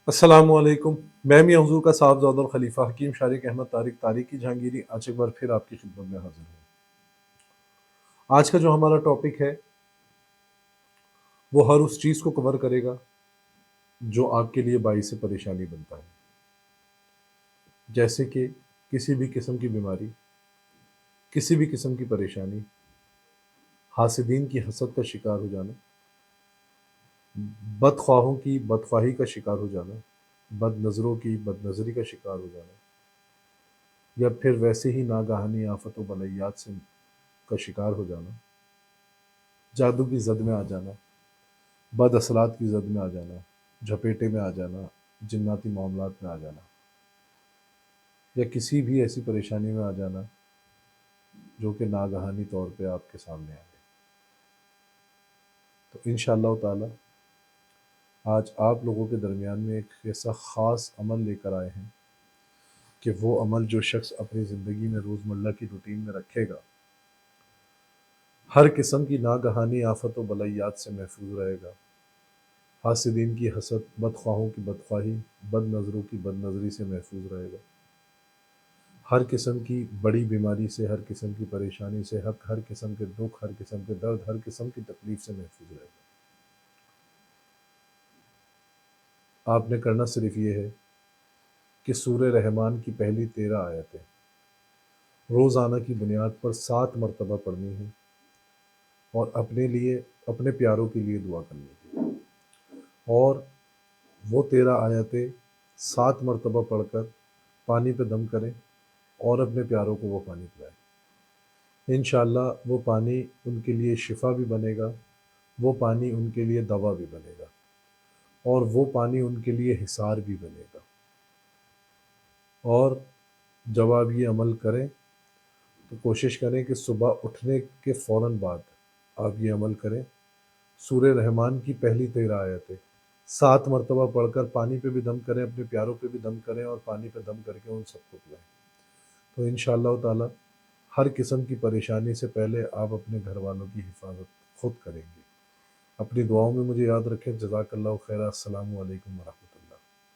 अस्सलामुअलैकुम। मैं मियां हुजूर का साहबजादा और खलीफा हकीम शारिक अहमद तारिक तारिकी जहांगीरी आज एक बार फिर आपकी खिदमत में हाजिर हूँ। आज का जो हमारा टॉपिक है वो हर उस चीज़ को कवर करेगा जो आपके लिए बाइस परेशानी बनता है, जैसे कि किसी भी किस्म की बीमारी, किसी भी किस्म की परेशानी, हासिदीन की हसद का शिकार हो जाना, बदख्वाहों की बदख्वाही का शिकार हो जाना, बद नज़रों की बदनज़री का शिकार हो जाना, या फिर वैसे ही नागहानी आफत व बलैयात से का शिकार हो जाना, जादू की जद में आ जाना, बद असलात की जद में आ जाना, झपेटे में आ जाना, जिन्नाती मामलात में आ जाना, या किसी भी ऐसी परेशानी में आ जाना जो कि नागहानी तौर पे आपके सामने आए। तो इंशाअल्लाह ताला आज आप लोगों के दरमियान में एक ऐसा ख़ास अमल लेकर आए हैं कि वो अमल जो शख्स अपनी ज़िंदगी में रोज़मर्रा की रूटीन में रखेगा, हर किस्म की नागहानी आफत व बलैयात से महफूज रहेगा, हासिदीन की हसद, बदख्वाहों की बदख्वाही, बद नज़रों की बद नज़री से महफूज रहेगा, हर किस्म की बड़ी बीमारी से, हर किस्म की परेशानी से, हर किस्म के दुख, हर किस्म के दर्द, हर किस्म की तकलीफ़ से महफूज रहेगा। आपने करना सिर्फ़ ये है कि सूरह रहमान की पहली 13 आयतें रोज़ाना की बुनियाद पर 7 मरतबा पढ़नी है और अपने लिए, अपने प्यारों के लिए दुआ करनी है। और वो 13 आयतें 7 मरतबा पढ़कर पानी पे दम करें और अपने प्यारों को वो पानी पिलाएं। इंशाअल्लाह वो पानी उनके लिए शिफा भी बनेगा, वो पानी उनके लिए दवा भी बनेगा, और वो पानी उनके लिए हिसार भी बनेगा। और जब आप ये अमल करें तो कोशिश करें कि सुबह उठने के फ़ौरन बाद आप ये अमल करें। सूरह रहमान की पहली 13 आयतें 7 मरतबा पढ़कर पानी पे भी दम करें, अपने प्यारों पे भी दम करें और पानी पे दम करके उन सबको पिलाएं। तो इंशाअल्लाह ताला हर किस्म की परेशानी से पहले आप अपने घर वालों की हिफाजत खुद करेंगे। अपनी दुआओं में मुझे याद रखें। जज़ाकल्लाहु खैरा। अस्सलामु अलैकुम व रहमतुल्लाह।